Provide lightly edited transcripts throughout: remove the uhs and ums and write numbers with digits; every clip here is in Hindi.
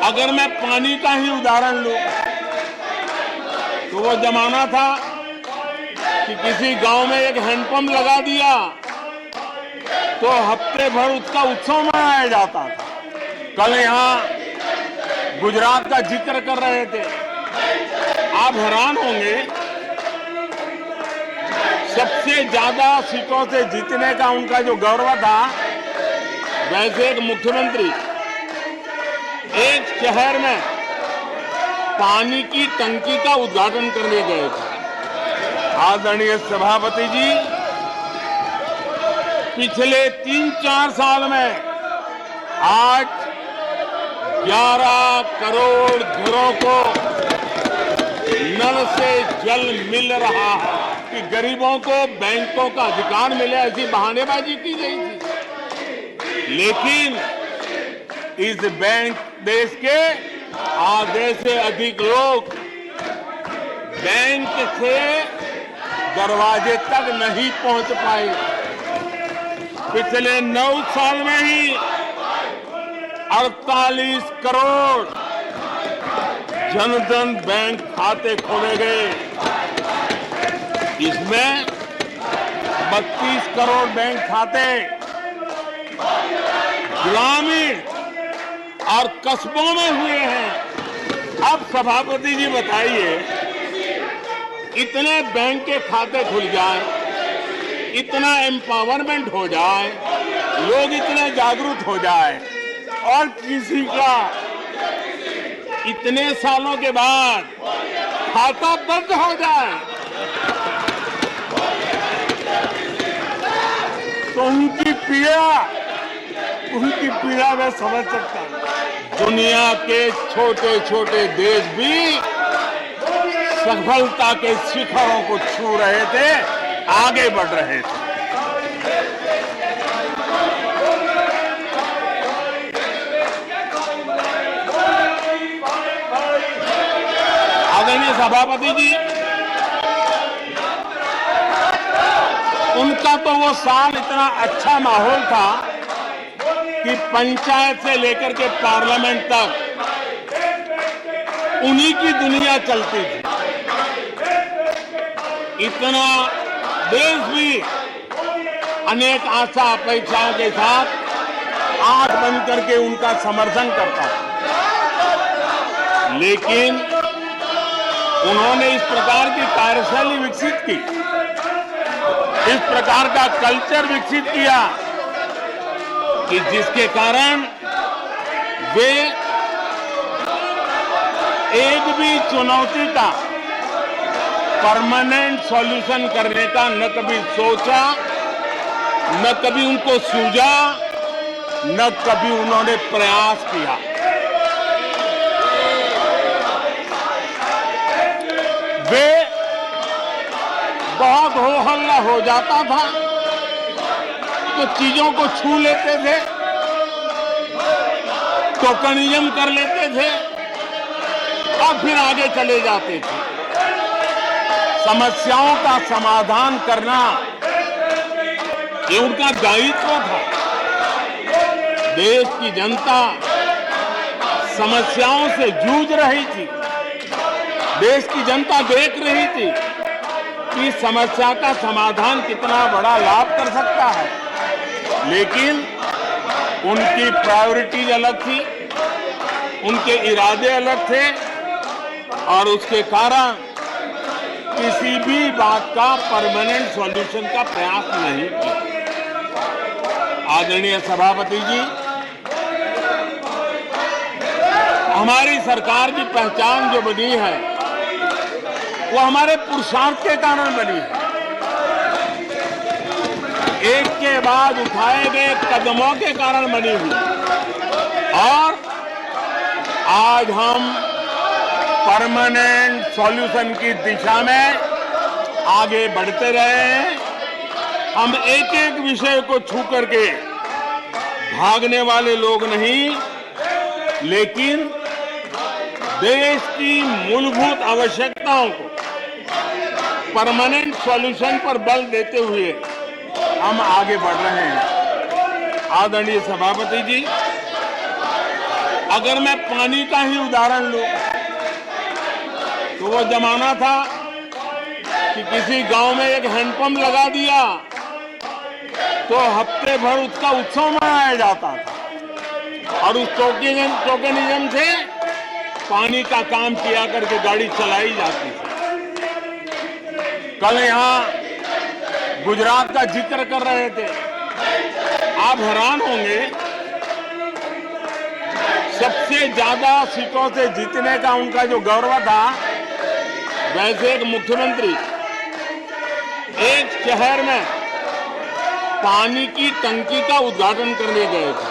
अगर मैं पानी का ही उदाहरण लूं तो वो जमाना था कि किसी गांव में एक हैंडपंप लगा दिया तो हफ्ते भर उसका उत्सव मनाया जाता था। कल यहां गुजरात का जिक्र कर रहे थे, आप हैरान होंगे, सबसे ज्यादा सीटों से जीतने का उनका जो गौरव था, वैसे एक मुख्यमंत्री एक शहर में पानी की टंकी का उद्घाटन करने गए थे। आदरणीय सभापति जी, पिछले 3-4 साल में आज 11 करोड़ घरों को नल से जल मिल रहा है कि गरीबों को बैंकों का अधिकार मिले, ऐसी बहानेबाजी की गई थी। लेकिन इस बैंक देश के आधे से अधिक लोग बैंक से दरवाजे तक नहीं पहुंच पाए। पिछले 9 साल में ही 48 करोड़ जनधन बैंक खाते खोले गए। इसमें 32 करोड़ बैंक खाते ग्रामीण और कस्बों में हुए हैं। अब सभापति जी बताइए, इतने बैंक के खाते खुल जाए, इतना एम्पावरमेंट हो जाए, लोग इतने जागरूक हो जाए और किसी का इतने सालों के बाद खाता बंद हो जाए तो उनकी पीड़ा मैं समझ सकता हूं। दुनिया के छोटे छोटे देश भी सफलता के शिखरों को छू रहे थे, आगे बढ़ रहे थे। आदरणीय सभापति जी, उनका तो वो साल इतना अच्छा माहौल था कि पंचायत से लेकर के पार्लियामेंट तक उन्हीं की दुनिया चलती थी। इतना देश भी अनेक आशा अपेक्षाओं के साथ आंख बंद करके उनका समर्थन करता था। लेकिन उन्होंने इस प्रकार की कार्यशैली विकसित की, इस प्रकार का कल्चर विकसित किया कि जिसके कारण वे एक भी चुनौती का परमानेंट सॉल्यूशन करने का न कभी सोचा, न कभी उनको सूझा, न कभी उन्होंने प्रयास किया। वे बहुत हो हल्ला हो जाता था तो चीजों को छू लेते थे, टोकनिज्म कर लेते थे और फिर आगे चले जाते थे। समस्याओं का समाधान करना ये उनका दायित्व था। देश की जनता समस्याओं से जूझ रही थी, देश की जनता देख रही थी कि समस्या का समाधान कितना बड़ा लाभ कर सकता है। लेकिन उनकी प्रायोरिटीज अलग थी, उनके इरादे अलग थे और उसके कारण किसी भी बात का परमानेंट सॉल्यूशन का प्रयास नहीं किया। आदरणीय सभापति जी, हमारी सरकार की पहचान जो बनी है वो हमारे पुरुषार्थ के कारण बनी है। एक के बाद उठाए गए कदमों के कारण बनी हुई और आज हम परमानेंट सॉल्यूशन की दिशा में आगे बढ़ते रहे हैं। हम एक एक विषय को छू करके भागने वाले लोग नहीं, लेकिन देश की मूलभूत आवश्यकताओं को परमानेंट सॉल्यूशन पर बल देते हुए हम आगे बढ़ रहे हैं। आदरणीय सभापति जी, अगर मैं पानी का ही उदाहरण लूं तो वो जमाना था कि किसी गांव में एक हैंडपंप लगा दिया तो हफ्ते भर उसका उत्सव मनाया जाता था और उस टोकनिज्म से पानी का काम किया करके गाड़ी चलाई जाती थी। कल यहां गुजरात का जिक्र कर रहे थे, आप हैरान होंगे, सबसे ज्यादा सीटों से जीतने का उनका जो गौरव था, वैसे एक मुख्यमंत्री एक शहर में पानी की टंकी का उद्घाटन करने गए थे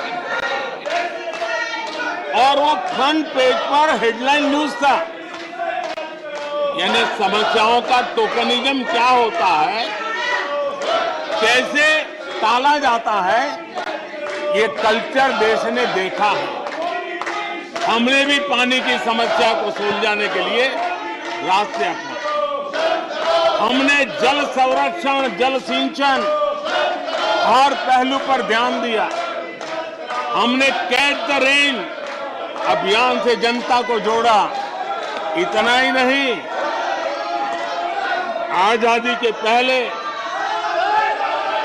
और वो फ्रंट पेज पर हेडलाइन न्यूज था। यानी समस्याओं का टोकनिज्म क्या होता है, कैसे टाला जाता है, ये कल्चर देश ने देखा है। हमने भी पानी की समस्या को सुलझाने के लिए रास्ते अपनाए। हमने जल संरक्षण, जल सिंचन हर पहलू पर ध्यान दिया। हमने कैच द रेन अभियान से जनता को जोड़ा। इतना ही नहीं, आजादी के पहले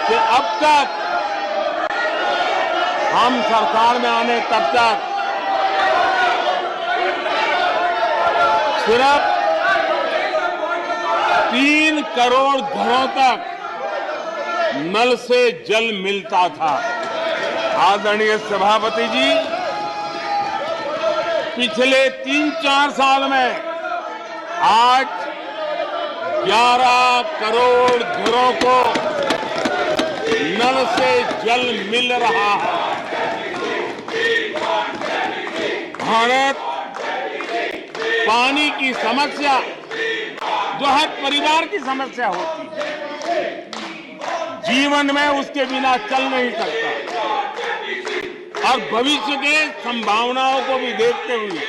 से अब तक हम सरकार में आने तब तक सिर्फ 3 करोड़ घरों तक नल से जल मिलता था। आदरणीय सभापति जी, पिछले 3-4 साल में आज 11 करोड़ घरों को नल से जल मिल रहा है। भारत पानी की समस्या जो हर परिवार की समस्या होती है, जीवन में उसके बिना चल नहीं सकता और भविष्य के संभावनाओं को भी देखते हुए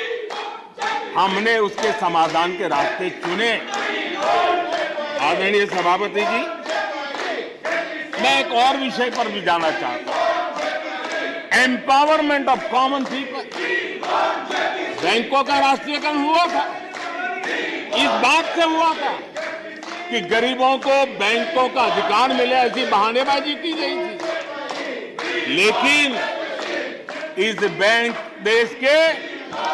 हमने उसके समाधान के रास्ते चुने। आदरणीय सभापति जी, मैं एक और विषय पर भी जाना चाहता हूं। Empowerment of common people. बैंकों का राष्ट्रीयकरण हुआ था, इस बात से हुआ था कि गरीबों को बैंकों का अधिकार मिले, ऐसी बहानेबाजी की गई थी। लेकिन इस बैंक देश के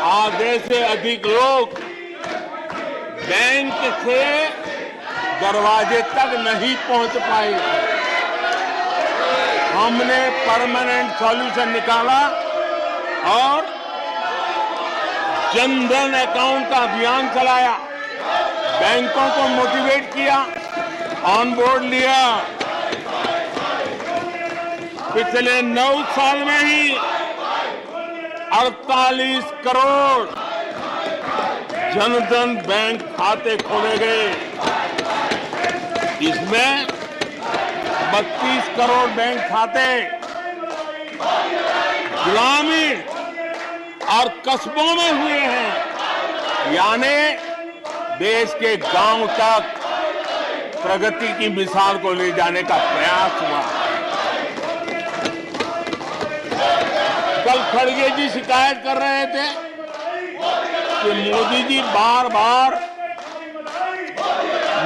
आधे से अधिक लोग बैंक से दरवाजे तक नहीं पहुंच पाए। हमने परमानेंट सॉल्यूशन निकाला और जनधन अकाउंट का अभियान चलाया, बैंकों को मोटिवेट किया, ऑन बोर्ड लिया। पिछले 9 साल में ही 48 करोड़ जनधन बैंक खाते खोले गए। इसमें 32 करोड़ बैंक खाते ग्रामीण और कस्बों में हुए हैं। यानी देश के गांव तक प्रगति की मिसाल को ले जाने का प्रयास हुआ। कल खड़गे जी शिकायत कर रहे थे कि मोदी जी बार बार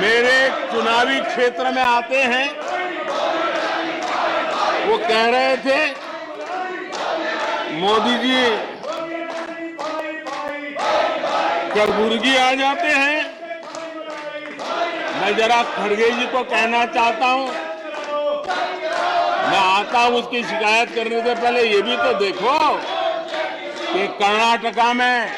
मेरे चुनावी क्षेत्र में आते हैं। वो कह रहे थे मोदी जी कलबुर्गी आ जाते हैं। मैं जरा खड़गे जी को कहना चाहता हूं, मैं आता हूं उसकी शिकायत करने से पहले ये भी तो देखो कि कर्नाटका में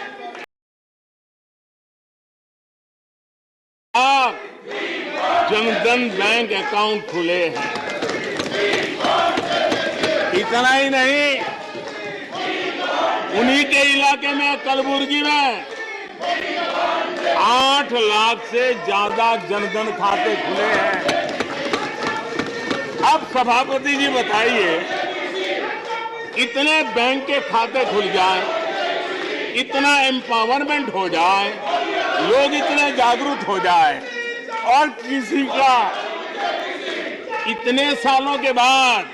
जनधन बैंक अकाउंट खुले हैं। इतना ही नहीं, उन्हीं के इलाके में कलबुर्गी में 8 लाख से ज्यादा जनधन खाते खुले हैं। अब सभापति जी बताइए, इतने बैंक के खाते खुल जाए, इतना एम्पावरमेंट हो जाए, लोग इतने जागरूक हो जाए और किसी का इतने सालों के बाद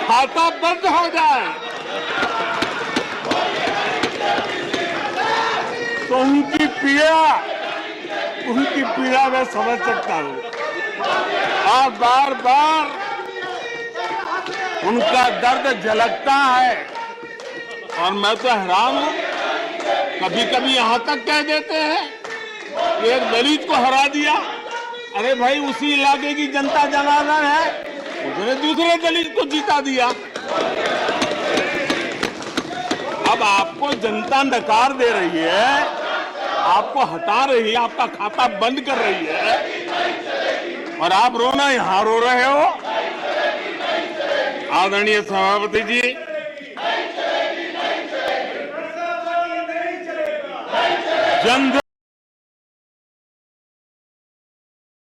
खाता बंद हो जाए, दिया, उनकी पीड़ा मैं समझ सकता हूं। और बार बार उनका दर्द झलकता है और मैं तो हैरान हूं। कभी कभी यहां तक कह देते हैं कि एक दलित को हरा दिया। अरे भाई, उसी इलाके की जनता जनार्दन है, उसने दूसरे दलित को जीता दिया। अब आपको जनता नकार दे रही है, आपको हटा रही है, आपका खाता बंद कर रही है, और आप रोना यहां रो रहे हो। आदरणीय सभापति जी, जन